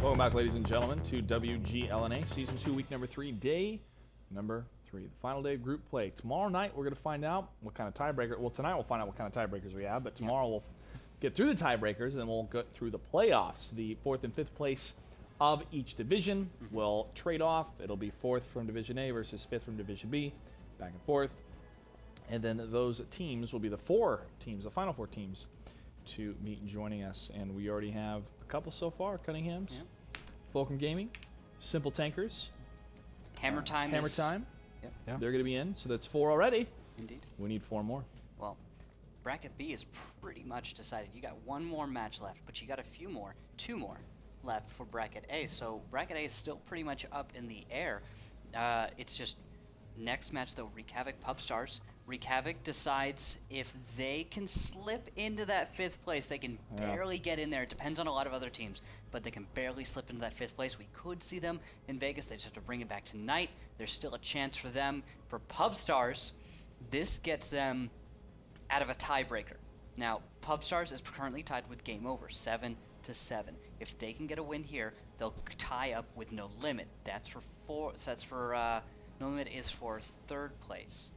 Welcome back, ladies and gentlemen, to WGLNA Season 2, Week number 3, Day number 3. The final day of group play. Tomorrow night, we're going to find out what kind of tiebreaker. Well, tonight we'll find out what kind of tiebreakers we have, but tomorrow we'll get through the tiebreakers, and then we'll get through the playoffs. The 4th and 5th place of each division will trade off. It'll be 4th from Division A versus 5th from Division B, back and forth. And then those teams will be the 4 teams, the final 4 teams, to meet and joining us. And we already have a couple so far. Cunningham's, Wargaming, Simple Tankers, Hammer Time. Yep. Yeah. They're going to be in, so that's 4 already. Indeed. We need 4 more. Well, Bracket B is pretty much decided. You got 1 more match left, but you got a few more, 2 more left for Bracket A. So Bracket A is still pretty much up in the air. It's just next match, though, Wreak Havok, Pub Stars. Wreak Havok decides if they can slip into that 5th place. They can barely get in there. It depends on a lot of other teams, but they can barely slip into that 5th place. We could see them in Vegas. They just have to bring it back tonight. There's still a chance for them. For Pub Stars, this gets them out of a tiebreaker. Now, Pub Stars is currently tied with Game Over, 7-7. If they can get a win here, they'll tie up with No Limit. That's for 4. So that's for No Limit is for 3rd place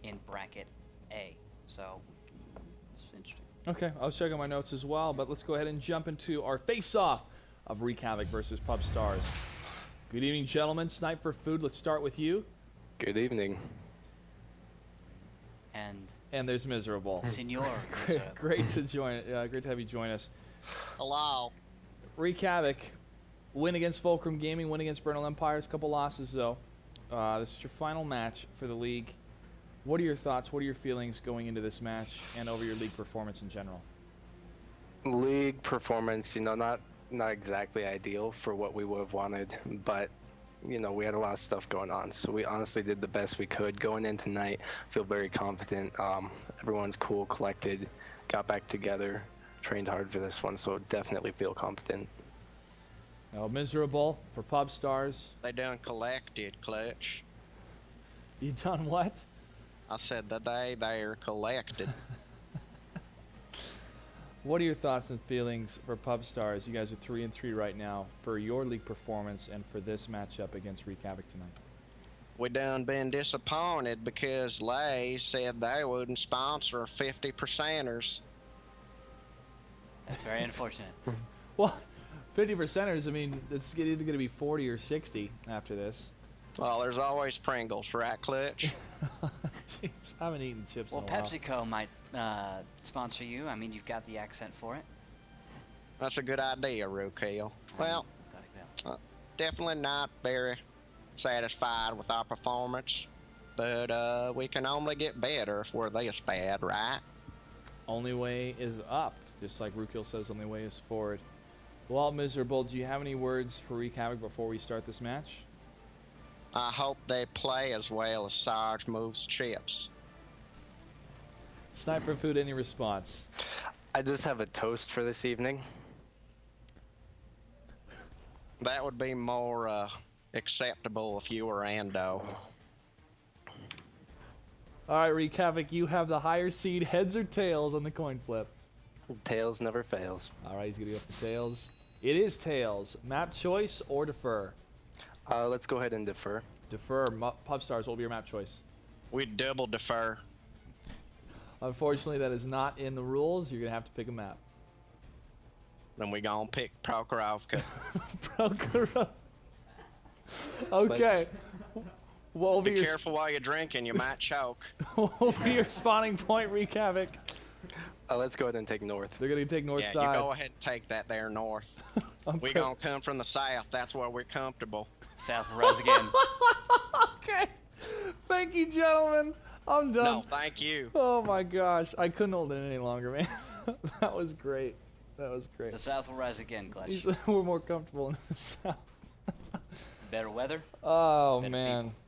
in Bracket A. So it's interesting. Okay, I was checking my notes as well, but let's go ahead and jump into our face-off of Wreak Havok versus Pub Stars. Good evening, gentlemen. Snipe for Food, let's start with you. Good evening. And there's Miserable. Senor. Great to join. Great to have you join us. Hello. Wreak Havok, win against Fulcrum Gaming, win against Bernal Empires. Couple losses though. This is your final match for the league. What are your thoughts? What are your feelings going into this match and over your league performance in general? League performance, not exactly ideal for what we would have wanted, but we had a lot of stuff going on, so we honestly did the best we could. Going in tonight, feel very confident. Everyone's cool, collected, got back together, trained hard for this one, so definitely feel confident. Now, Miserable for Pub Stars. They done collected, Clutch. You done what? I said that they're collected. What are your thoughts and feelings for Pub Stars? You guys are 3-3 right now for your league performance and for this matchup against Wreak Havok tonight. We done been disappointed because Lay said they wouldn't sponsor 50%ers. That's very unfortunate. Well, 50%ers, I mean, it's either going to be 40 or 60 after this. Well, there's always Pringles, right, Clutch? Jeez, I haven't eaten chips Well, in a while. PepsiCo might sponsor you. I mean, you've got the accent for it. That's a good idea, Rookhill. Well, definitely not very satisfied with our performance, but we can only get better if we're this bad, right? Only way is up, just like Rookhill says, only way is forward. Well, Miserable, do you have any words for Wreak Havok before we start this match? I hope they play as well as Sarge moves chips. Snipe for Food, any response? I just have a toast for this evening. That would be more acceptable if you were Ando. All right, Wreak Havok, you have the higher seed, heads or tails on the coin flip. Tails never fails. All right, he's going to go for tails. It is tails. Map choice or defer? Let's go ahead and defer. Defer. Pub Stars, what will be your map choice? We double defer. Unfortunately, that is not in the rules. You're going to have to pick a map. Then we gonna pick Prokhorovka. Prokhorovka. Okay. What will be careful while you're drinking, you might choke. What will be your spawning point, Wreak Havok? Let's go ahead and take north. They're going to take north side. Yeah, you go ahead and take that there north. We gonna come from the south. That's where we're comfortable. South rise again. Okay. Thank you, gentlemen. I'm done. No, thank you. Oh my gosh, I couldn't hold it any longer, man. That was great. That was great. The South will rise again, Clutch. We're more comfortable in the South. Better weather. Oh better man. People.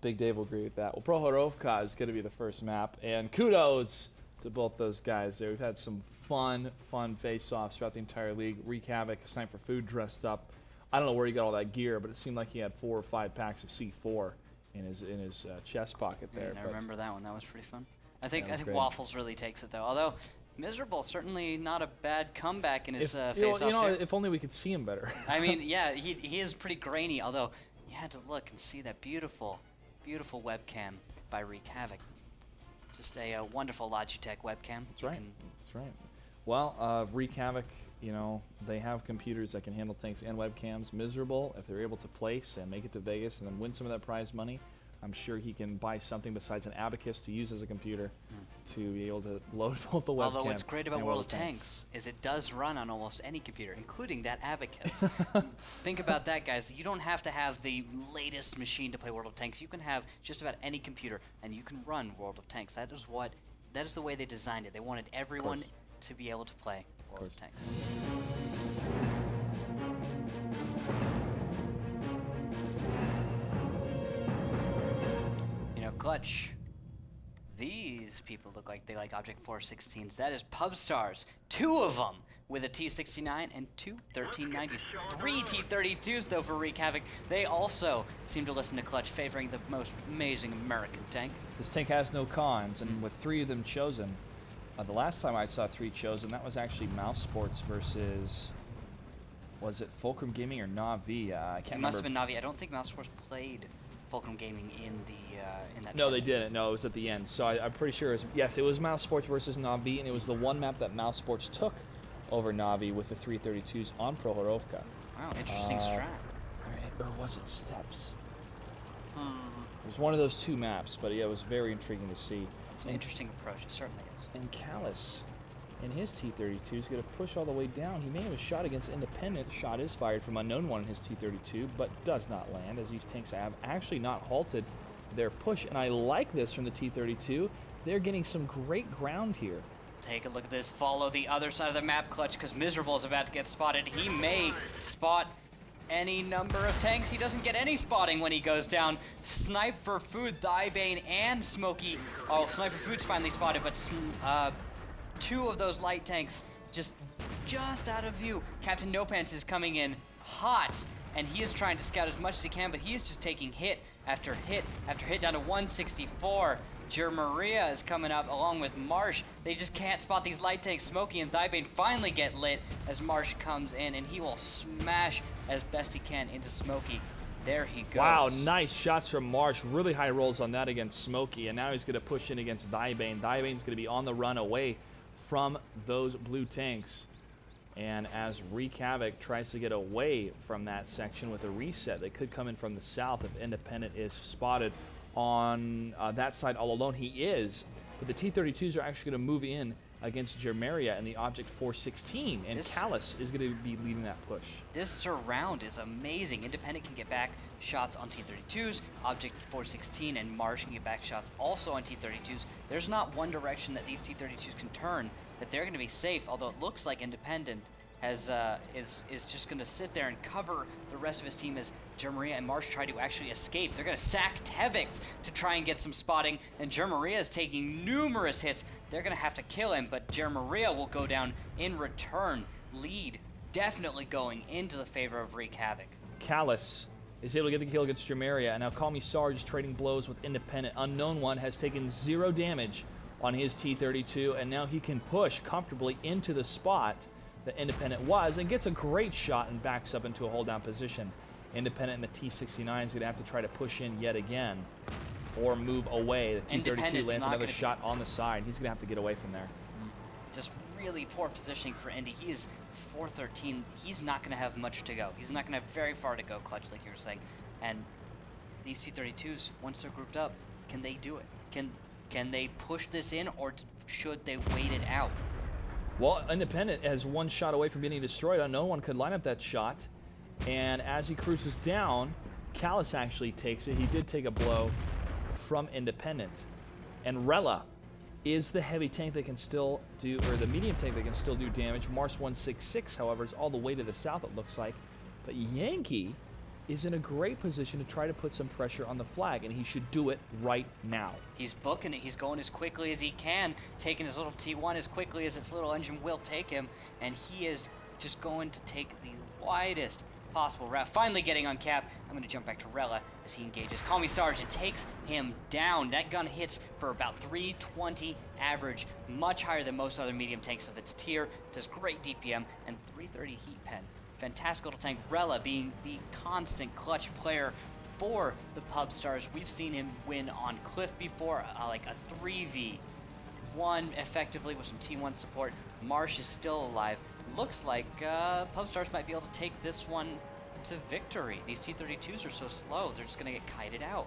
Big Dave will agree with that. Well, Prokhorovka is going to be the first map, and kudos to both those guys there. We've had some fun face-offs throughout the entire league. Wreak Havok, Snipe for Food, dressed up. I don't know where he got all that gear, but it seemed like he had 4 or 5 packs of C4 in his chest pocket there. I remember that one. That was pretty fun. I think great. Waffles really takes it though. Although Miserable, certainly not a bad comeback in his If, face-offs here. if only we could see him better. I mean, yeah, he is pretty grainy, although you had to look and see that beautiful, beautiful webcam by Wreak Havok. Just a wonderful Logitech webcam. That's right. That's right. Well, Wreak Havok, they have computers that can handle tanks and webcams. Miserable, if they're able to place and make it to Vegas and then win some of that prize money, I'm sure he can buy something besides an abacus to use as a computer to be able to load both the webcam. Although what's great about and World of Tanks is it does run on almost any computer, including that abacus. Think about that, guys. You don't have to have the latest machine to play World of Tanks. You can have just about any computer, and you can run World of Tanks. That is the way they designed it. They wanted everyone to be able to play World of Tanks. Clutch. These people look like they like Object 416s. That is Pub Stars. 2 of them with a T69 and 2 1390s. 3 T32s though for Wreak Havok. They also seem to listen to Clutch, favoring the most amazing American tank. This tank has no cons, and with 3 of them chosen, the last time I saw 3 chosen, that was actually Mouse Sports versus, was it Fulcrum Gaming or Na'Vi? I can't remember. It must have been Na'Vi. I don't think Mouse Sports played Fulcrum Gaming in that. No, they didn't. No, it was at the end. So I'm pretty sure it was Mouse Sports versus Na'Vi, and it was the one map that Mouse Sports took over Na'Vi with the 332s on Prohorovka. Wow, interesting strat. Or was it Steps? It was one of those 2 maps, but yeah, it was very intriguing to see. It's an interesting approach. It certainly is. And Callus, in his T32, is going to push all the way down. He may have a shot against Independent. Shot is fired from Unknown One in his T32, but does not land, as these tanks have actually not halted their push. And I like this from the T32. They're getting some great ground here. Take a look at this. Follow the other side of the map, Clutch, because Miserable is about to get spotted. He may spot any number of tanks. He doesn't get any spotting when he goes down. Snipe for Food, Thybane, and Smokey. Oh, Snipe for Food's finally spotted, but 2 of those light tanks just out of view. Captain No Pants is coming in hot, and he is trying to scout as much as he can, but he is just taking hit after hit after hit down to 164. Maria is coming up along with Marsh. They just can't spot these light tanks. Smokey and Thybane finally get lit as Marsh comes in, and he will smash as best he can into Smokey. There he goes. Wow, nice shots from Marsh. Really high rolls on that against Smokey, and now he's going to push in against Thybane. Thybane's going to be on the run away from those blue tanks. And as Wreak Havok tries to get away from that section with a reset, they could come in from the south if Independent is spotted on that side all alone. He is, but the T-32s are actually going to move in against Germaria and the Object 416, and Callus is going to be leading that push. This surround is amazing. Independent can get back shots on T-32s, Object 416 and Marsh can get back shots also on T-32s. There's not one direction that these T-32s can turn that they're going to be safe, although it looks like Independent is just going to sit there and cover the rest of his team as Germaria and Marsh try to actually escape. They're going to sack Tevix to try and get some spotting, and Germaria is taking numerous hits. They're going to have to kill him, but Germaria will go down in return. Lead definitely going into the favor of Wreak Havok. Callus is able to get the kill against Germaria, and now Call Me Sarge is trading blows with Independent. Unknown One has taken 0 damage on his T-32, and now he can push comfortably into the spot that Independent was, and gets a great shot and backs up into a hold down position. Independent and the T-69 is going to have to try to push in yet again or move away. The T-32 lands another shot on the side. He's going to have to get away from there. Just really poor positioning for Indy. He is 413. He's not going to have much to go. He's not going to have very far to go, Clutch, like you were saying. And these T-32s, once they're grouped up, can they do it? Can they push this in, or should they wait it out? Well, Independent has 1 shot away from getting destroyed. Unknown One could line up that shot. And as he cruises down, Callus actually takes it. He did take a blow from Independent. And Rella is the heavy tank that can still do, or the medium tank that can still do damage. Mars 166, however, is all the way to the south, it looks like. But Yankee is in a great position to try to put some pressure on the flag, and he should do it right now. He's booking it. He's going as quickly as he can, taking his little T1 as quickly as its little engine will take him, and he is just going to take the widest possible route. Finally getting on cap. I'm going to jump back to Rella as he engages. Call me Sergeant takes him down. That gun hits for about 320 average, much higher than most other medium tanks of its tier. Does great DPM and 330 heat pen. Fantastic little tank. Rella being the constant clutch player for the Pub Stars. We've seen him win on Cliff before, like a 3v1 effectively with some T1 support. Marsh is still alive. Looks like Pub Stars might be able to take this one to victory. These T-32s are so slow, they're just going to get kited out.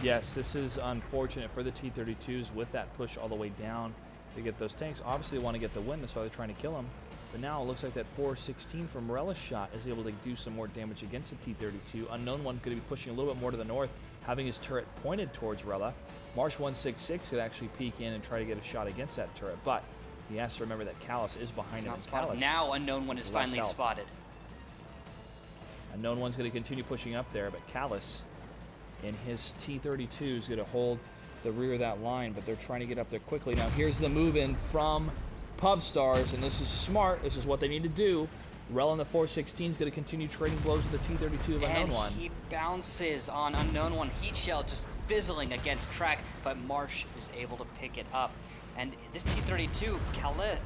Yes, this is unfortunate for the T-32s with that push all the way down to get those tanks. Obviously, they want to get the win, that's why they're trying to kill them. But now it looks like that 416 from Morella's shot is able to do some more damage against the T-32. Unknown One could be pushing a little bit more to the north, having his turret pointed towards Rella. Marsh 166 could actually peek in and try to get a shot against that turret, but he has to remember that Callus is behind him. Now Unknown One is finally spotted. Unknown One's going to continue pushing up there, but Callus in his T-32 is going to hold the rear of that line, but they're trying to get up there quickly. Now here's the move in from Pub Stars, and this is smart. This is what they need to do. Rel in the 416 is going to continue trading blows with the T-32 of Unknown One. And he bounces on Unknown One. Heat shell just fizzling against track, but Marsh is able to pick it up. And this T-32,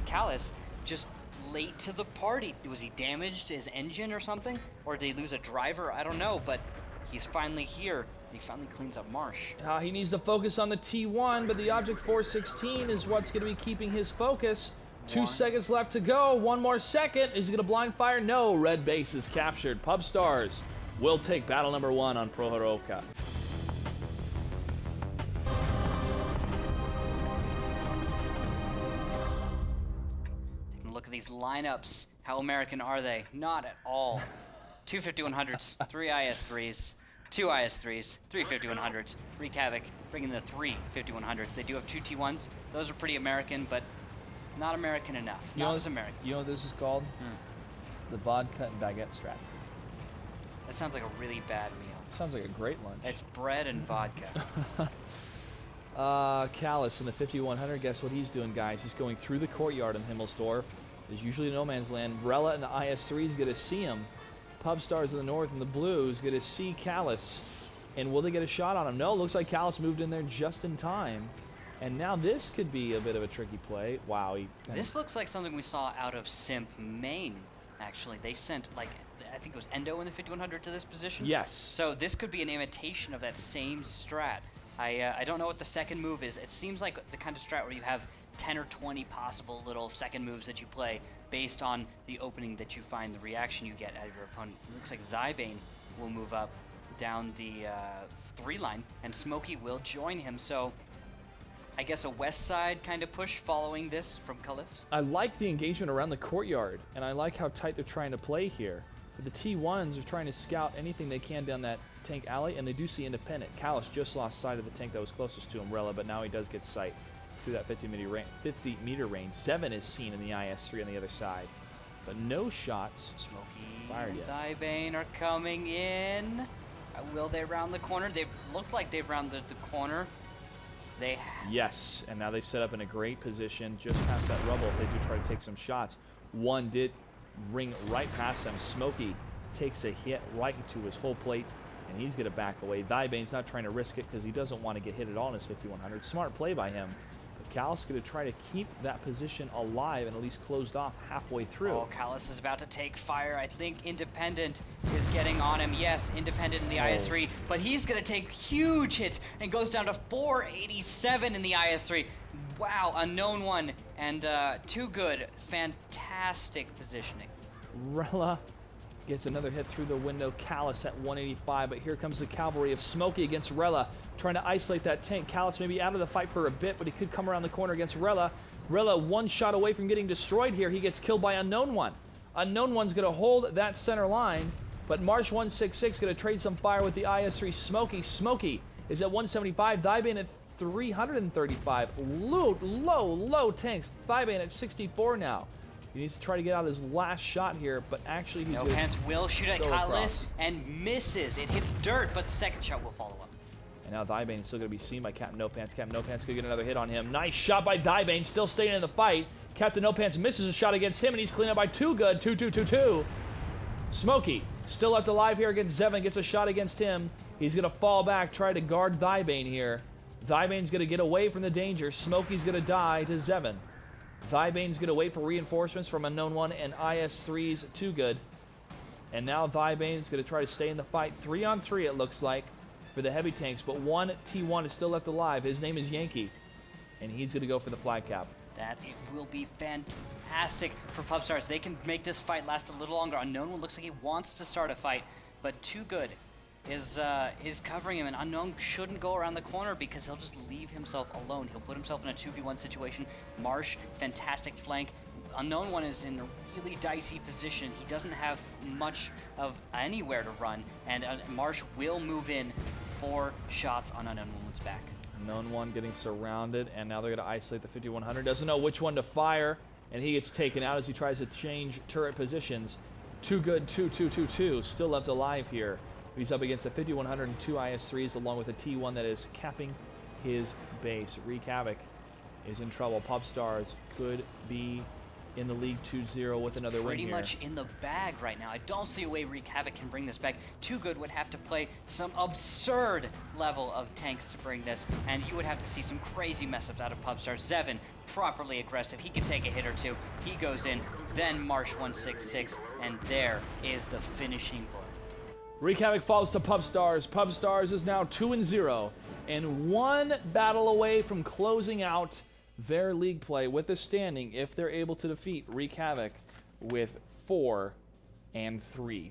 Callus, just late to the party. Was he damaged his engine or something? Or did he lose a driver? I don't know, but he's finally here. And he finally cleans up Marsh. He needs to focus on the T1, but the Object 416 is what's going to be keeping his focus. 2 seconds left to go. 1 more second. Is he going to blind fire? No. Red base is captured. Pub Stars will take battle number 1 on Prohorovka. Taking a look at these lineups. How American are they? Not at all. 2 5100s, 3 IS-3s, 2 IS-3s, 3 5100s. Wreak Havok bringing the 3 5100s. They do have 2 T1s. Those are pretty American, but not American enough. Not as American. You know what this is called? The vodka and baguette strap. That sounds like a really bad meal. Sounds like a great lunch. It's bread and vodka. Callus in the 5100, guess what he's doing, guys? He's going through the courtyard in Himmelsdorf. There's usually no man's land. Rella and the IS-3 is going to see him. Pub Stars in the north and the blue is going to see Callus. And will they get a shot on him? No, looks like Callus moved in there just in time. And now this could be a bit of a tricky play. Wow. This looks like something we saw out of Simp Maine, actually. They sent, like, I think it was Endo in the 5100 to this position. Yes. So this could be an imitation of that same strat. I don't know what the second move is. It seems like the kind of strat where you have 10 or 20 possible little second moves that you play based on the opening that you find, the reaction you get out of your opponent. It looks like Thybane will move up down the 3 line, and Smokey will join him. So I guess a west side kind of push following this from Callus. I like the engagement around the courtyard, and I like how tight they're trying to play here. But the T1s are trying to scout anything they can down that tank alley, and they do see independent. Callus just lost sight of the tank that was closest to him, Rella, but now he does get sight through that 50-meter range. 7 is seen in the IS-3 on the other side, but no shots Smokey fired and yet. Thybane are coming in. Will they round the corner? They've looked like they've rounded the corner. They Yes, and now they've set up in a great position just past that rubble if they do try to take some shots. One did ring right past them. Smokey takes a hit right into his whole plate, and he's going to back away. Thybane's not trying to risk it because he doesn't want to get hit at all in his 5100. Smart play by him. But Callus is going to try to keep that position alive and at least closed off halfway through. Oh, Callus is about to take fire. I think Independent is getting on him. Yes, Independent in the IS-3, but he's going to take huge hits and goes down to 487 in the IS-3. Wow, Unknown One and Too Good. Fantastic positioning. Rella gets another hit through the window. Callus at 185, but here comes the cavalry of Smokey against Rella, trying to isolate that tank. Callus may be out of the fight for a bit, but he could come around the corner against Rella. Rella 1 shot away from getting destroyed here. He gets killed by Unknown One. Unknown One's going to hold that center line, but Marsh 166 going to trade some fire with the IS-3 Smokey. Smokey is at 175. Thybane at 335. Low tanks. Thybane at 64 now. He needs to try to get out his last shot here, but actually he's No Pants will shoot at go Callus across. and misses. It hits dirt, but the second shot will follow up. And now Thybane is still going to be seen by Captain No Pants. Captain No Pants could get another hit on him. Nice shot by Thybane, still staying in the fight. Captain No Pants misses a shot against him, and he's cleaned up by Too Good. 2-2-2-2. Smokey Still left alive here against Zevin. Gets a shot against him. He's going to fall back, try to guard Thybane here. Thybane's going to get away from the danger. Smokey's going to die to Zevin. Thybane's going to wait for reinforcements from Unknown One and IS-3's Too Good. And now Thybane's going to try to stay in the fight. 3-on-3 it looks like for the heavy tanks, but one T1 is still left alive. His name is Yankee, and he's going to go for the flag cap. That it will be fantastic for Pubstars. They can make this fight last a little longer. Unknown One looks like he wants to start a fight, but Too Good is covering him, and Unknown shouldn't go around the corner because he'll just leave himself alone. He'll put himself in a 2v1 situation. Marsh, fantastic flank. Unknown One is in a really dicey position. He doesn't have much of anywhere to run, and Marsh will move in 4 shots on Unknown One's back. Unknown One getting surrounded, and now they're going to isolate the 5100. Doesn't know which one to fire, and he gets taken out as he tries to change turret positions. Too Good, 2-2-2-2, still left alive here. He's up against a 5100 and 2 IS-3s, along with a T1 that is capping his base. Wreak Havok is in trouble. Pubstars could be in the league 2-0 with another win Pretty here. much in the bag right now. I don't see a way Wreak Havok can bring this back. Too Good would have to play some absurd level of tanks to bring this, and you would have to see some crazy mess-ups out of Pubstars. Zevin, properly aggressive. He can take a hit or two. He goes in. Then Marsh 166, and there is the finishing blow. Wreak Havok falls to Pubstars. Pubstars is now 2-0 and one battle away from closing out their league play with a standing if they're able to defeat Wreak Havok with 4-3.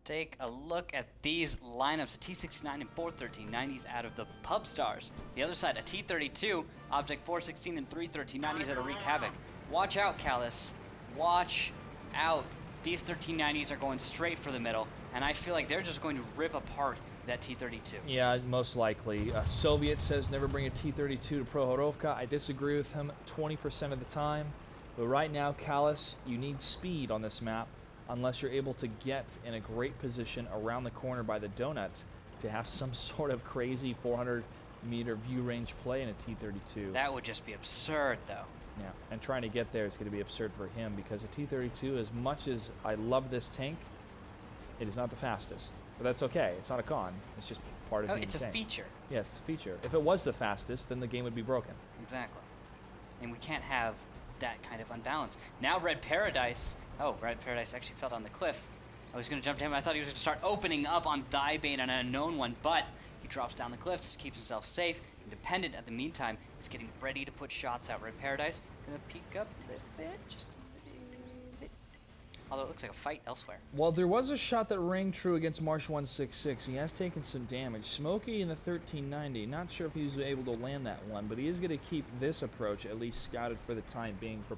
Take a look at these lineups. A T69 and 41390s out of the Pubstars. The other side, a T32, Object 416 and 31390s out of Wreak Havok. Watch out, Callus. Watch out. These 1390s are going straight for the middle, and I feel like they're just going to rip apart that T32. Yeah, most likely. Soviet says never bring a T-32 to Prohorovka. I disagree with him 20% of the time. But right now, Callus, you need speed on this map unless you're able to get in a great position around the corner by the donut to have some sort of crazy 400-meter view range play in a T-32. That would just be absurd, though. Yeah, and trying to get there is going to be absurd for him because a T-32, as much as I love this tank, it is not the fastest. But that's okay. It's not a con. It's just part of being It's a tank. feature. Yes, it's a feature. If it was the fastest, then the game would be broken. Exactly. And we can't have that kind of unbalance. Now Red Paradise. Oh, Red Paradise actually fell down the cliff. I was going to jump to him. I thought he was going to start opening up on Thybane and an Unknown One, but he drops down the cliff, keeps himself safe. Independent, at the meantime, is getting ready to put shots out. Red Paradise going to peek up a little bit, just a little bit. Although it looks like a fight elsewhere. Well, there was a shot that rang true against Marsh 166. He has taken some damage. Smokey in the 1390. Not sure if he was able to land that one, but he is going to keep this approach at least scouted for the time being for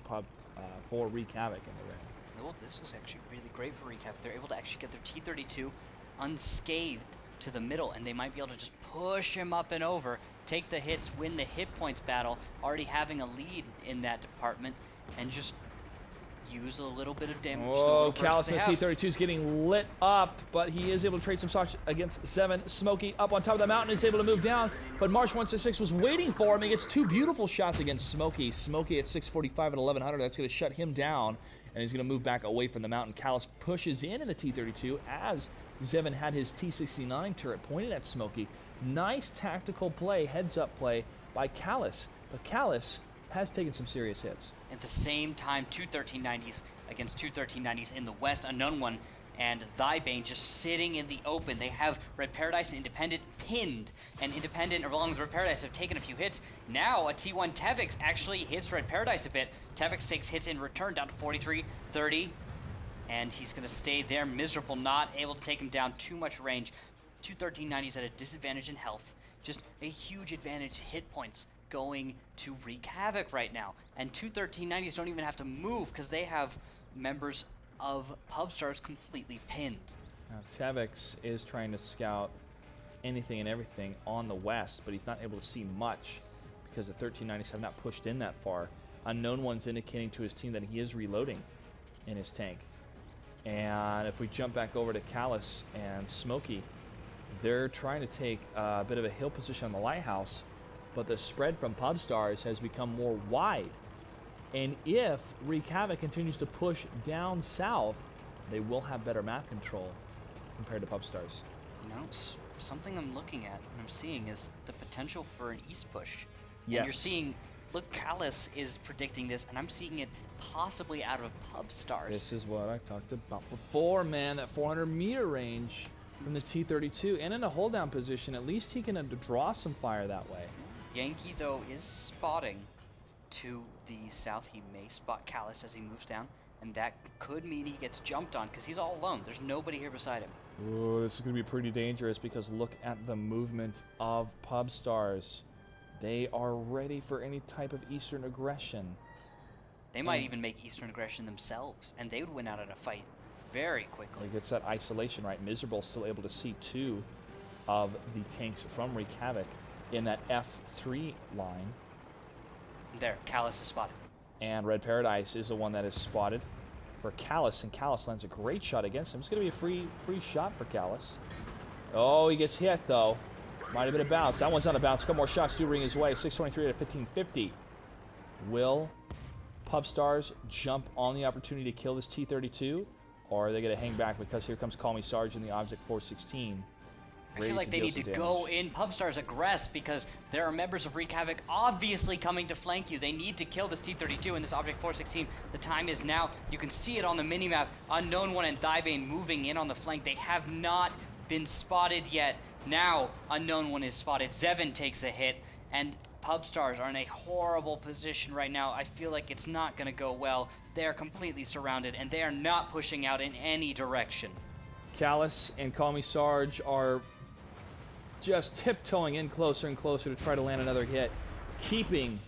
Wreak Havok in the ring. Well, this is actually really great for Wreak Havok. They're able to actually get their T-32 unscathed to the middle, and they might be able to just push him up and over, take the hits, win the hit points battle, already having a lead in that department, and just use a little bit of damage. Oh, Callus and T-32 is getting lit up, but he is able to trade some shots against Zevin. Smokey up on top of the mountain is able to move down, but Marsh 166 was waiting for him. He gets 2 beautiful shots against Smokey. Smokey at 645 and 1100. That's going to shut him down, and he's going to move back away from the mountain. Callus pushes in the T-32 as Zevin had his T-69 turret pointed at Smokey. Nice tactical play, heads-up play by Callus, but Callus has taken some serious hits. At the same time, 2 1390s against 2 1390s in the west, Unknown One and Thybane just sitting in the open. They have Red Paradise and Independent pinned, and Independent, along with Red Paradise, have taken a few hits. Now, a T1 Tevix actually hits Red Paradise a bit. Tevix takes hits in return, down to 43, 30, and he's going to stay there, miserable, not able to take him down too much range. 2 1390s at a disadvantage in health. Just a huge advantage hit points going to Wreak Havok right now. And 2 1390s don't even have to move because they have members of Pubstars completely pinned. Now, Tevix is trying to scout anything and everything on the west, but he's not able to see much because the 1390s have not pushed in that far. Unknown One's indicating to his team that he is reloading in his tank. And if we jump back over to Callus and Smokey, they're trying to take a bit of a hill position on the lighthouse, but the spread from Pub Stars has become more wide. And if Wreak Havok continues to push down south, they will have better map control compared to Pub Stars. You know, something I'm looking at and I'm seeing is the potential for an east push. Yes. And you're seeing, look, Callus is predicting this, and I'm seeing it possibly out of Pub Stars. This is what I talked about before, man. That 400-meter range from the T-32, and in a hold-down position, at least he can draw some fire that way. Yankee, though, is spotting to the south. He may spot Callus as he moves down, and that could mean he gets jumped on because he's all alone. There's nobody here beside him. Ooh, this is going to be pretty dangerous because look at the movement of Pub Stars. They are ready for any type of Eastern aggression. They might even make Eastern aggression themselves, and they would win out in a fight very quickly. He gets that isolation right. Miserable still able to see 2 of the tanks from Wreak Havok in that F3 line. There, Callus is spotted. And Red Paradise is the one that is spotted for Callus, and Callus lands a great shot against him. It's going to be a free shot for Callus. Oh, he gets hit, though. Might have been a bounce. That one's not a bounce. A couple more shots do ring his way. 623 to 1550. Will Pub Stars jump on the opportunity to kill this T-32? Or are they going to hang back because here comes Call Me Sarge and the Object 416? I feel like they need to go in. Pub Stars aggress because there are members of Wreak Havok obviously coming to flank you. They need to kill this T-32 and this Object 416. The time is now. You can see it on the minimap. Unknown One and Thybane moving in on the flank. They have not been spotted yet. Now, Unknown One is spotted. Zevin takes a hit, and Pub Stars are in a horrible position right now. I feel like it's not going to go well. They are completely surrounded, and they are not pushing out in any direction. Callus and Call Me Sarge are just tiptoeing in closer and closer to try to land another hit, keeping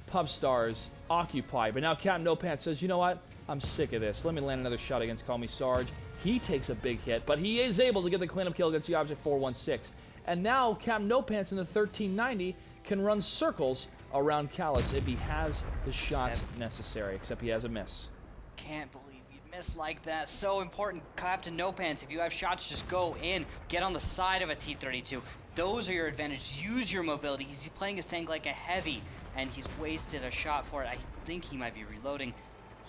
Pub Stars occupied. But now Captain No Pants says, you know what? I'm sick of this. Let me land another shot against Call Me Sarge. He takes a big hit, but he is able to get the cleanup kill against the Object 416. And now Captain No Pants in the 1390 can run circles around Callus if he has the shots necessary, except he has a miss. Can't believe you'd miss like that. So important, Captain No Pants. If you have shots, just go in. Get on the side of a T-32. Those are your advantages. Use your mobility. He's playing his tank like a heavy, and he's wasted a shot for it. I think he might be reloading.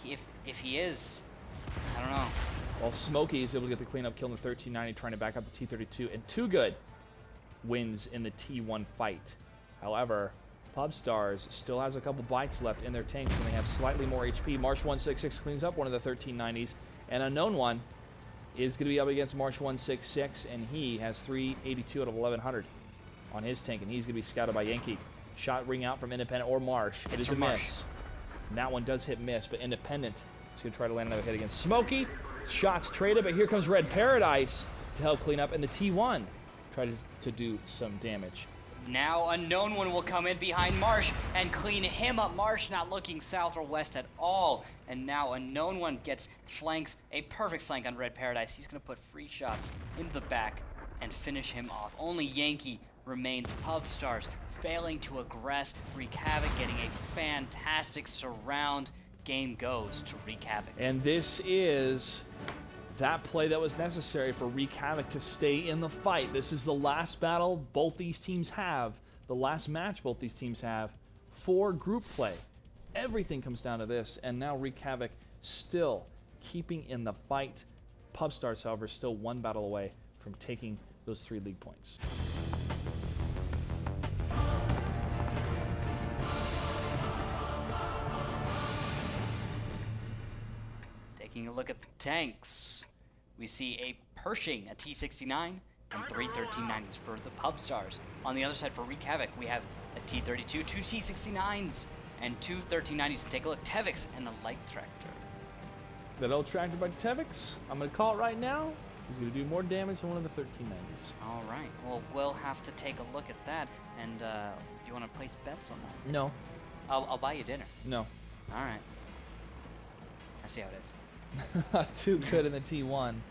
If he is, I don't know. Well, Smokey is able to get the cleanup kill in the 1390, trying to back up the T-32, and Too Good wins in the T1 fight. However, Pub Stars still has a couple bites left in their tanks, and they have slightly more HP. Marsh 166 cleans up one of the 1390s, and Unknown One is going to be up against Marsh 166, and he has 382 out of 1100 on his tank, and he's going to be scouted by Yankee. Shot ring out from Independent or Marsh. It is a miss. And that one does hit miss, but Independent is going to try to land another hit against Smokey. Shots traded, but here comes Red Paradise to help clean up, and the T1 try to do some damage. Now Unknown One will come in behind Marsh and clean him up. Marsh not looking south or west at all. And now Unknown One gets flanks, a perfect flank on Red Paradise. He's going to put free shots into the back and finish him off. Only Yankee remains. Pub Stars failing to aggress. Wreak Havok getting a fantastic surround. Game goes to Wreak Havok. And this is that play that was necessary for Wreak Havok to stay in the fight. This is the last battle both these teams have, the last match both these teams have for group play. Everything comes down to this, and now Wreak Havok still keeping in the fight. Pub Stars, however, still one battle away from taking those 3 league points. Taking a look at the tanks, we see a Pershing, a T-69, and 3 1390s for the Pub Stars. On the other side for Wreak Havok, we have a T-32, 2 T-69s, and 2 1390s. Take a look, Tevix and the light tractor. That old tractor by Tevix, I'm going to call it right now. He's going to do more damage than one of the 1390s. All right, well, we'll have to take a look at that. And you want to place bets on that? No. I'll buy you dinner. No. All right. I see how it is. Too Good in the T1. I'm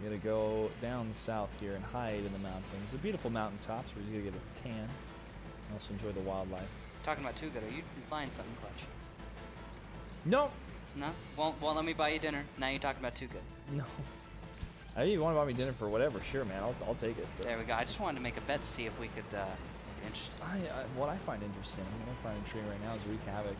going to go down south here and hide in the mountains. The beautiful mountaintops where you're going to get a tan and also enjoy the wildlife. Talking about Too Good, are you implying something, Clutch? No. No? Won't let me buy you dinner. Now you're talking about Too Good. No. Hey, you want to buy me dinner for whatever? Sure, man. I'll take it. But There we go. I just wanted to make a bet to see if we could make it interesting. what I find interesting, what I find intriguing right now is Wreak Havok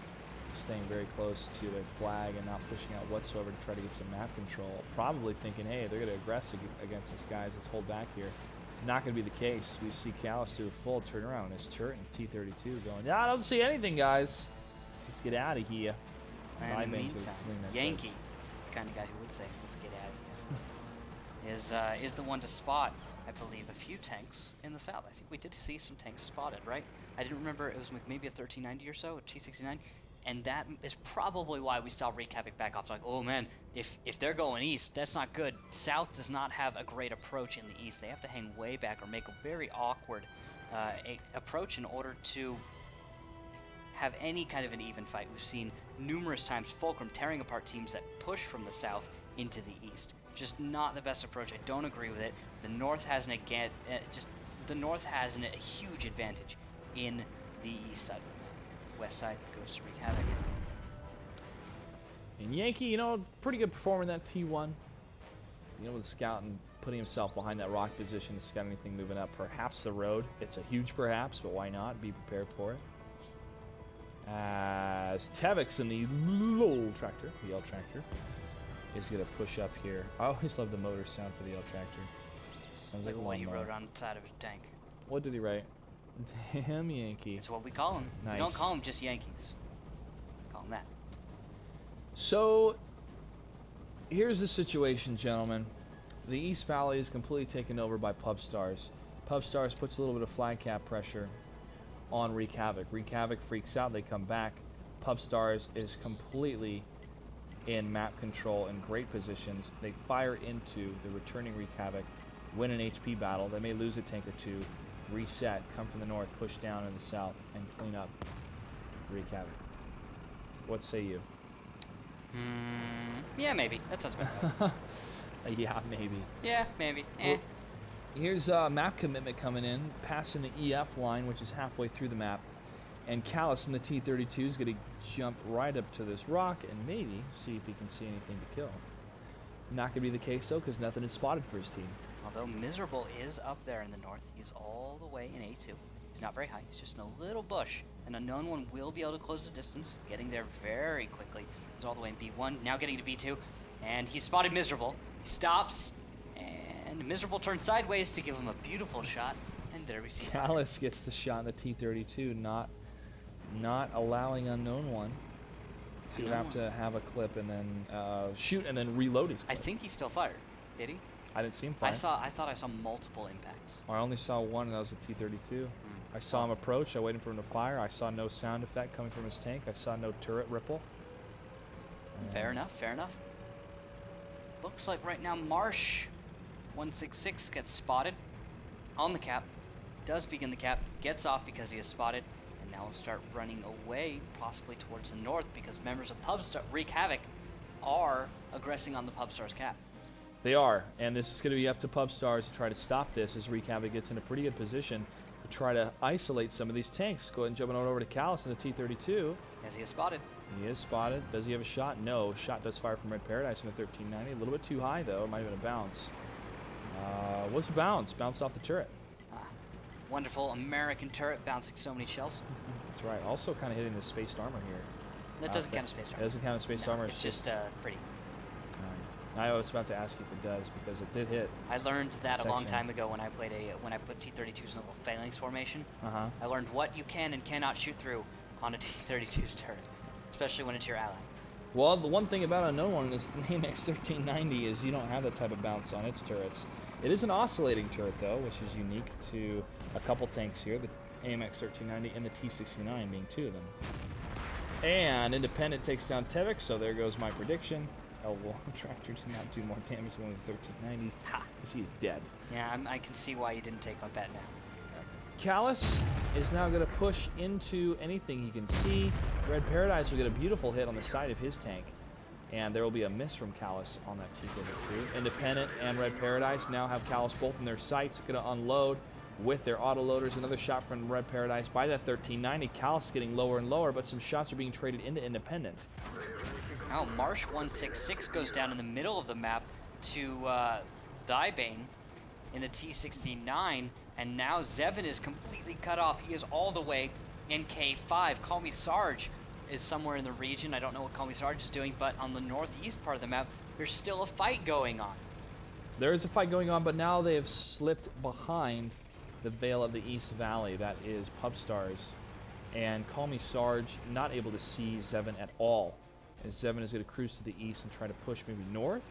staying very close to their flag and not pushing out whatsoever to try to get some map control. Probably thinking, hey, they're going to aggress against us, guys. Let's hold back here. Not going to be the case. We see Callus do a full turnaround on his turret and T-32 going, yeah, I don't see anything, guys. Let's get out of here. And in the Ivan's gonna meantime, clean that Yankee, the kind of guy who would say, let's get out of here, is the one to spot, I believe, a few tanks in the south. I think we did see some tanks spotted, right? I didn't remember. It was maybe a 1390 or so, a T-69. And that is probably why we saw Wreak Havok back off. It's like, oh man, if they're going east, that's not good. South does not have a great approach in the east. They have to hang way back or make a very awkward approach in order to have any kind of an even fight. We've seen numerous times Fulcrum tearing apart teams that push from the south into the east. Just not the best approach. I don't agree with it. The north has a huge advantage in the east side of the map. West side goes to Wreak Havok. And Yankee, you know, pretty good performer in that T1. You know, with scouting, putting himself behind that rock position to scout anything moving up. Perhaps the road. It's a huge perhaps, but why not? Be prepared for it. As Tevix in the little tractor, the L tractor, is going to push up here. I always love the motor sound for the L tractor. Sounds like a what he lawnmower. wrote on the side of his tank. What did he write? Damn Yankee. It's what we call him. Nice. We don't call him just Yankees. We call him that. So, here's the situation, gentlemen. The East Valley is completely taken over by Pub Stars. Pub Stars puts a little bit of flag cap pressure on Wreak Havok. Wreak Havok freaks out. They come back. Pub Stars is completely in map control in great positions. They fire into the returning Wreak Havok, win an HP battle. They may lose a tank or two, reset, come from the north, push down in the south, and clean up Wreak Havok. What say you? Yeah, maybe. That sounds about right. Yeah, maybe. Yeah, maybe. Well, here's map commitment coming in, passing the EF line, which is halfway through the map. And Callus in the T-32 is going to jump right up to this rock and maybe see if he can see anything to kill. Not going to be the case, though, because nothing is spotted for his team. Although Miserable is up there in the north, he's all the way in A2. He's not very high. He's just in a little bush. An unknown one will be able to close the distance, getting there very quickly. He's all the way in B1, now getting to B2, and he's spotted Miserable. He stops, and Miserable turns sideways to give him a beautiful shot, and there we see Callus gets the shot in the T-32, not allowing Unknown One to have a clip and then shoot and then reload his clip. I think he still fired. Did he? I didn't see him fire. I thought I saw multiple impacts. I only saw one, and that was the T-32. I saw him approach. I waited for him to fire. I saw no sound effect coming from his tank. I saw no turret ripple. Fair enough, fair enough. Looks like right now Marsh 166 gets spotted on the cap. Does begin the cap, gets off because he is spotted, and now will start running away, possibly towards the north, because members of Wreak Havok are aggressing on the Pub Stars cap. They are, and this is going to be up to Pub Stars to try to stop this as Wreak Havok gets in a pretty good position to try to isolate some of these tanks. Go ahead and jump on over to Callus in the T-32. As he is spotted. He is spotted. Does he have a shot? No. Shot does fire from Red Paradise in the 1390. A little bit too high, though. It might have been a bounce. Was a bounce. Bounced off the turret. Wonderful American turret bouncing so many shells. That's right. Also kind of hitting the spaced armor here. That doesn't count as space armor. It doesn't count as spaced armor. It's just pretty. I was about to ask you if it does because it did hit. I learned that a long section. time ago when I played when I put T-32s in a little phalanx formation. Uh-huh. I learned what you can and cannot shoot through on a T-32's turret, especially when it's your ally. Well, the one thing about Unknown One in this AMX 1390 is you don't have that type of bounce on its turrets. It is an oscillating turret, though, which is unique to a couple tanks here, the AMX 1390 and the T-69 being two of them. And Independent takes down Tevix, so there goes my prediction. L1 Tractor does not do more damage than one of the 1390s. Ha! Because he is dead. Yeah, I can see why you didn't take my bet now. Callus is now going to push into anything he can see. Red Paradise will get a beautiful hit on the side of his tank. And there will be a miss from Callus on that T-32. Independent and Red Paradise now have Callus both in their sights. Going to unload with their autoloaders. Another shot from Red Paradise by that 1390. Callus is getting lower and lower, but some shots are being traded into Independent. Now Marsh 166 goes down in the middle of the map to Dibane in the T-69, and now Zevin is completely cut off. He is all the way in K5. Call Me Sarge is somewhere in the region. I don't know what Call Me Sarge is doing, but on the northeast part of the map, there's still a fight going on. There is a fight going on, but now they have slipped behind the Veil of the East Valley. That is Pubstars. And Call Me Sarge not able to see Zevin at all. And Zevin is going to cruise to the east and try to push maybe north.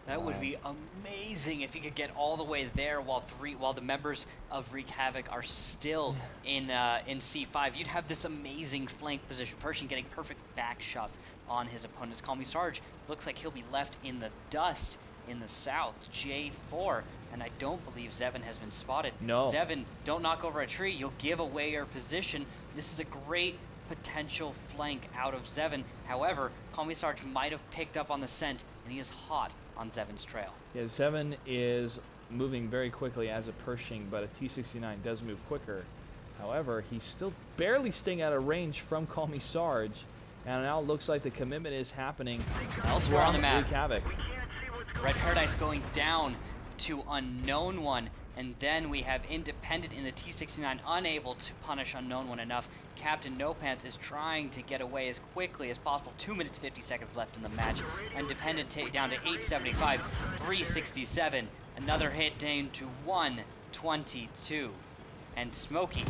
That would be amazing if he could get all the way there while the members of Wreak Havok are still in C5. You'd have this amazing flank position. Pershing getting perfect back shots on his opponents. Call Me Sarge looks like he'll be left in the dust in the south. J4, and I don't believe Zevin has been spotted. No. Zevin, don't knock over a tree. You'll give away your position. This is a great potential flank out of Zevin. However, Call Me Sarge might have picked up on the scent, and he is hot on Zevin's trail. Yeah, Zevin is moving very quickly as a Pershing, but a T-69 does move quicker. However, he's still barely staying out of range from Call Me Sarge, and now it looks like the commitment is happening Elsewhere on the map. Wreak Havok. Red Paradise going down to Unknown One, and then we have Independent in the T-69 unable to punish Unknown One enough. Captain No Pants is trying to get away as quickly as possible. 2 minutes 50 seconds left in the match. Independent down to 875, 367. Another hit down to 122, and Smokey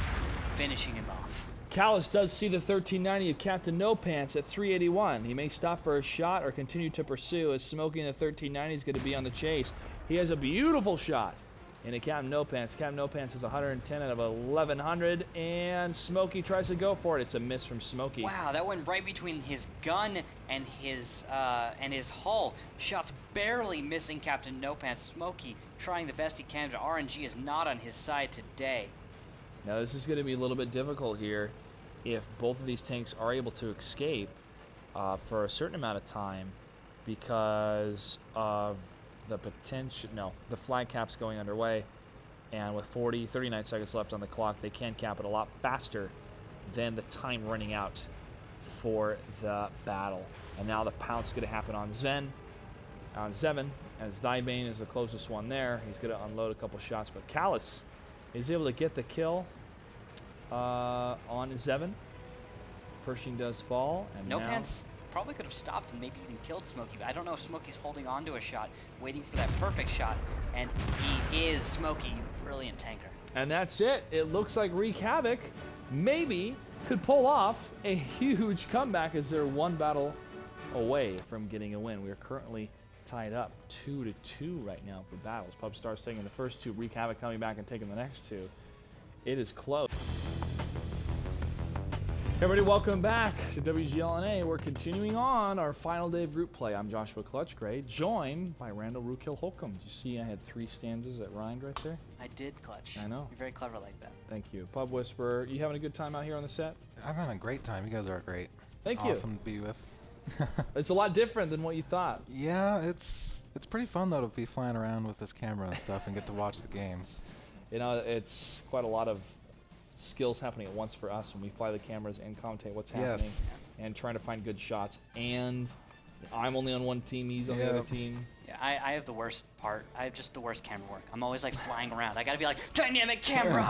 finishing him off. Callus does see the 1390 of Captain No Pants at 381. He may stop for a shot or continue to pursue, as Smokey in the 1390 is going to be on the chase. He has a beautiful shot into Captain No Pants. Captain No Pants is 110 out of 1100, and Smokey tries to go for it. It's a miss from Smokey. Wow, that went right between his gun and his hull. Shots barely missing Captain No Pants. Smokey trying the best he can, but RNG is not on his side today. Now this is going to be a little bit difficult here if both of these tanks are able to escape for a certain amount of time because of the potential. No, the flag cap's going underway, and with 39 seconds left on the clock, they can cap it a lot faster than the time running out for the battle. And now the pounce going to happen on Zevin, as Dibane is the closest one there. He's going to unload a couple shots, but Callus is able to get the kill on Zevin. Pershing does fall, and No now Pants probably could have stopped and maybe even killed Smokey, but I don't know if Smokey's holding on to a shot, waiting for that perfect shot, and he is Smokey, brilliant tanker. And that's it. It looks like Wreak Havok maybe could pull off a huge comeback as they're one battle away from getting a win. We are currently tied up 2-2 right now for battles. Pubstar's taking the first two, Wreak Havok coming back and taking the next two. It is close. Hey everybody, welcome back to WGLNA. We're continuing on our final day of group play. I'm Joshua Clutchgray, joined by Randall Rookhill Holcomb. Did you see I had 3 stanzas that rhymed right there? I did, Clutch. I know. You're very clever like that. Thank you. Pub Whisperer, you having a good time out here on the set? I'm having a great time. You guys are great. Thank you. Awesome to be with. It's a lot different than what you thought. Yeah, it's pretty fun though to be flying around with this camera and stuff and get to watch the games. You know, it's quite a lot of skills happening at once for us when we fly the cameras and commentate what's happening. Yes. And trying to find good shots. And I'm only on one team, he's on the other team. Yeah, I have the worst part. I have just the worst camera work. I'm always like flying around. I gotta be like, dynamic camera!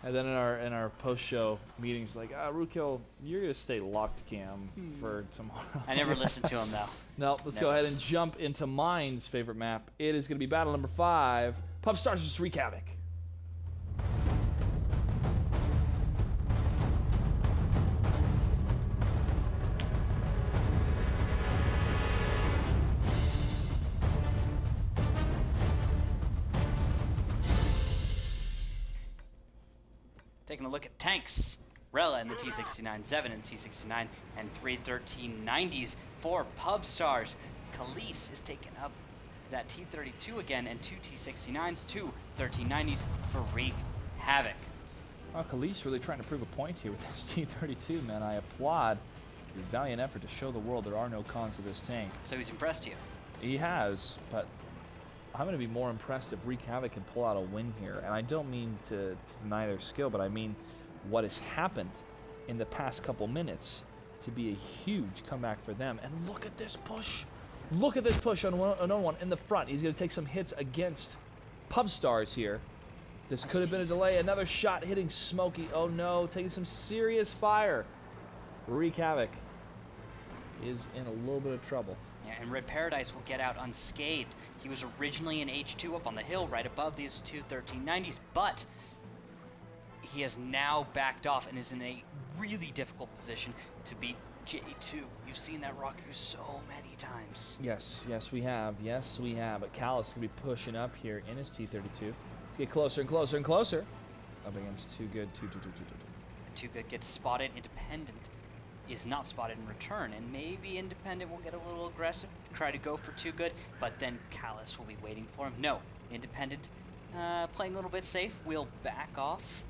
And then in our post-show meetings, like, Rookhill, you're gonna stay locked cam for tomorrow. I never listened to him though. No, let's go ahead and jump into mine's favorite map. It is gonna be battle number 5, Pubstars vs. Wreak Havok. Taking a look at tanks. Rella in the T-69, Zevin in T-69, and 3 1390s for Pubstars. Khalees is taking up that T-32 again, and 2 T-69s, 2 1390s for Wreak Havok. Well, Khalees really trying to prove a point here with this T-32, man. I applaud your valiant effort to show the world there are no cons to this tank. So he's impressed you. He has, but I'm going to be more impressed if Wreak Havok can pull out a win here. And I don't mean to deny their skill, but I mean what has happened in the past couple minutes to be a huge comeback for them. And look at this push. Look at this push on unknown one in the front. He's going to take some hits against Pub Stars here. This could have been a delay. Another shot hitting Smokey. Oh no, taking some serious fire. Wreak Havok is in a little bit of trouble. Yeah, and Red Paradise will get out unscathed. He was originally in H2 up on the hill right above these two 1390s, but he has now backed off and is in a really difficult position to beat J2. You've seen that rock here so many times. Yes, we have. Yes, we have. But Callus is going to be pushing up here in his T-32 to get closer and closer and closer. Up against Too Good. Too Good gets spotted. Independent is not spotted in return, and maybe Independent will get a little aggressive, try to go for Too Good, but then Callus will be waiting for him. No, Independent playing a little bit safe, will back off,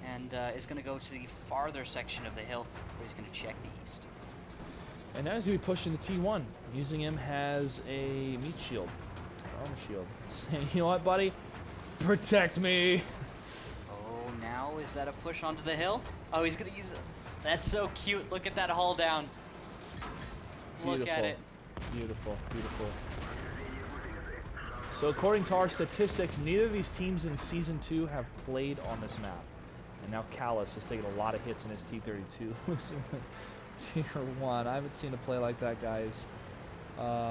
and is going to go to the farther section of the hill where he's going to check the east. And now he's going to be pushing the T1, using him as a meat shield, armor shield. Saying, you know what, buddy? Protect me. Oh, now is that a push onto the hill? Oh, he's going to use it. That's so cute. Look at that hull down. Look at it. Beautiful. So according to our statistics, neither of these teams in Season 2 have played on this map. And now Callus has taken a lot of hits in his T-32, losing the Tier 1. I haven't seen a play like that, guys.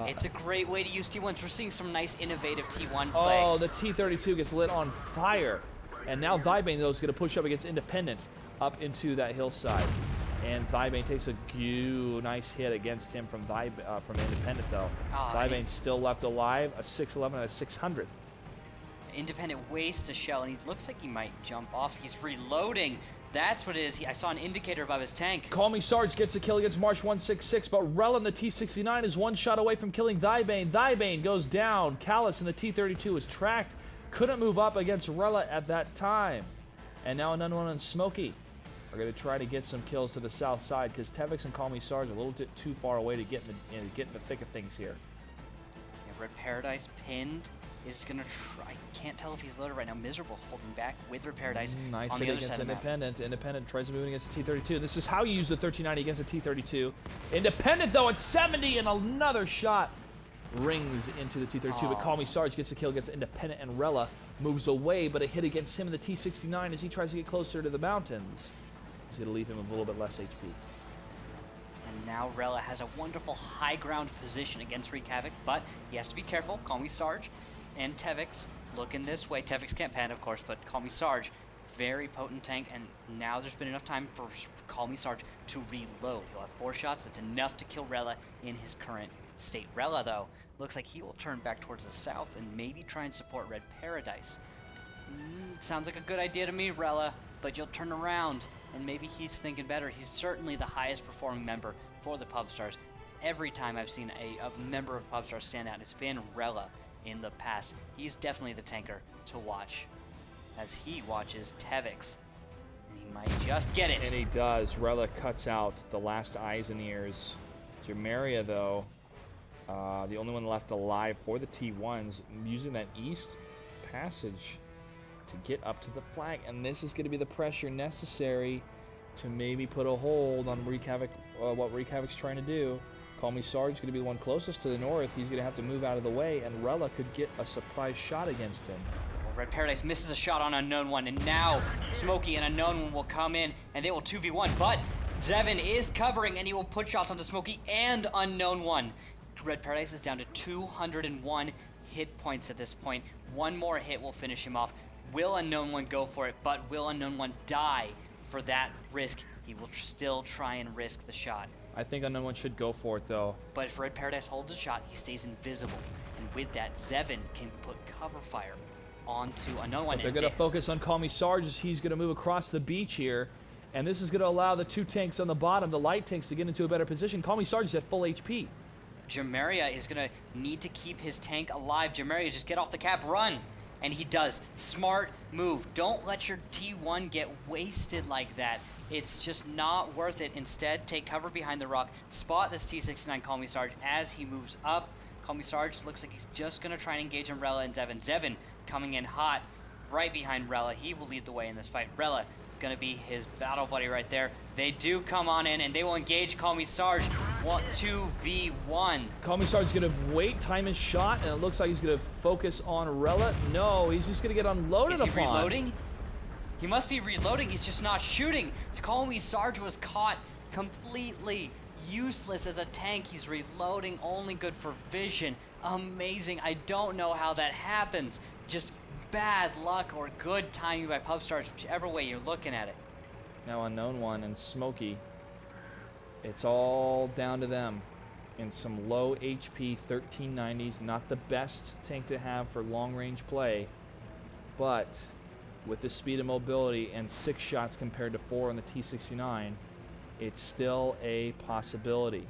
It's a great way to use T1s. We're seeing some nice innovative T1 play. Oh, the T-32 gets lit on fire. And now Thybane, though, is going to push up against Independent up into that hillside. And Thybane takes a nice hit against him from Independent, though. Thybane's still left alive, a 611 and a 600. Independent wastes a shell, and he looks like he might jump off. He's reloading. That's what it is. I saw an indicator above his tank. Call Me Sarge gets a kill against March 166, but Rel in the T-69 is one shot away from killing Thybane. Thybane goes down. Callus in the T-32 is tracked. Couldn't move up against Rella at that time. And now an unknown and Smokey are going to try to get some kills to the south side because Tevix and Call Me Sarge are a little bit too far away to get in the thick of things here. Yeah, Red Paradise pinned is going to try. I can't tell if he's loaded right now. Miserable holding back with Red Paradise nice on hit the other against side of the map. Independent. Independent tries to move in against the T-32. This is how you use the 1390 against the T-32. Independent, though, at 70, and another shot rings into the T-32, but Call Me Sarge gets the kill against Independent, and Rella moves away, but a hit against him in the T-69 as he tries to get closer to the mountains. He's going to leave him with a little bit less HP. And now Rella has a wonderful high ground position against Wreak Havok, but he has to be careful. Call Me Sarge and Tevix looking this way. Tevix can't pan, of course, but Call Me Sarge, very potent tank, and now there's been enough time for Call Me Sarge to reload. He'll have 4 shots. That's enough to kill Rella in his current state. Rella, though, looks like he will turn back towards the south and maybe try and support Red Paradise. Sounds like a good idea to me, Rella, but you'll turn around and maybe he's thinking better. He's certainly the highest performing member for the Pub Stars. Every time I've seen a member of Pub Stars stand out, it's been Rella in the past. He's definitely the tanker to watch as he watches Tevix. And he might just get it. And he does. Rella cuts out the last eyes and ears. Jamaria, though, the only one left alive for the T1s, using that east passage to get up to the flag. And this is going to be the pressure necessary to maybe put a hold on Wreak Havok, what Wreak Havok's trying to do. Call Me Sarge is going to be the one closest to the north. He's going to have to move out of the way, and Rella could get a surprise shot against him. Well, Red Paradise misses a shot on Unknown One, and now Smokey and Unknown One will come in, and they will 2v1, but Zevin is covering, and he will put shots onto Smokey and Unknown One. Red Paradise is down to 201 hit points at this point. One more hit will finish him off. Will Unknown One go for it, but will Unknown One die for that risk? He will still try and risk the shot. I think Unknown One should go for it, though. But if Red Paradise holds a shot, he stays invisible. And with that, Zevin can put cover fire onto Unknown One. But they're going to focus on Call Me Sarge as he's going to move across the beach here. And this is going to allow the 2 tanks on the bottom, the light tanks, to get into a better position. Call Me Sarge is at full HP. Jamaria is going to need to keep his tank alive. Jamaria, just get off the cap, run! And he does. Smart move. Don't let your T1 get wasted like that. It's just not worth it. Instead, take cover behind the rock. Spot this T-69 Call Me Sarge as he moves up. Call Me Sarge looks like he's just going to try and engage on Rella and Zevin. Zevin coming in hot right behind Rella. He will lead the way in this fight. Rella going to be his battle buddy right there. They do come on in, and they will engage Call Me Sarge. 2v1. Commissar's gonna wait, time his shot, and it looks like he's gonna focus on Rella. No, he's just gonna get unloaded Is he upon. reloading? He must be reloading. He's just not shooting. Commissar was caught completely useless as a tank. He's reloading, only good for vision. Amazing. I don't know how that happens. Just bad luck or good timing by Pubstars, whichever way you're looking at it. Now Unknown One and Smokey. It's all down to them. In some low HP 1390s, not the best tank to have for long range play, but with the speed and mobility and 6 shots compared to 4 on the T69, it's still a possibility.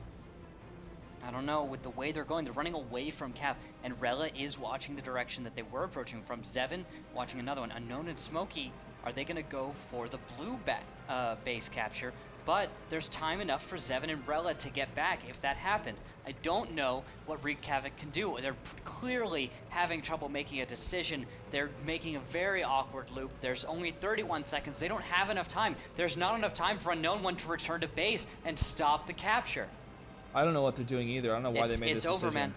I don't know, with the way they're going, they're running away from Cap, and Rella is watching the direction that they were approaching from. Zevin watching another one. Unknown and Smokey, are they going to go for the blue base capture? But there's time enough for Zevin and Rella to get back if that happened. I don't know what Wreak Havok can do. They're clearly having trouble making a decision. They're making a very awkward loop. There's only 31 seconds. They don't have enough time. There's not enough time for Unknown One to return to base and stop the capture. I don't know what they're doing either. I don't know why they made this decision. It's over, man.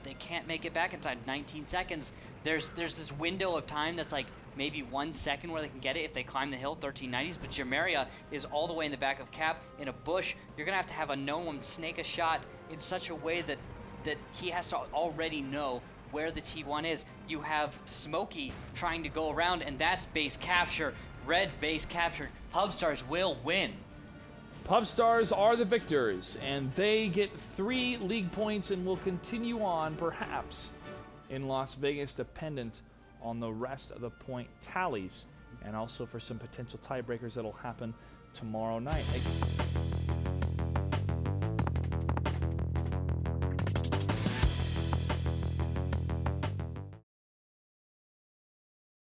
They can't make it back inside 19 seconds. There's this window of time that's like maybe 1 second where they can get it if they climb the hill, 1390s, but Jamaria is all the way in the back of Cap in a bush. You're gonna have to have Unknown One snake a shot in such a way that he has to already know where the T1 is. You have Smokey trying to go around, and that's base capture. Red base captured. Pubstars will win. Pubstars are the victors, and they get 3 league points and will continue on, perhaps, in Las Vegas, dependent on the rest of the point tallies, and also for some potential tiebreakers that'll happen tomorrow night.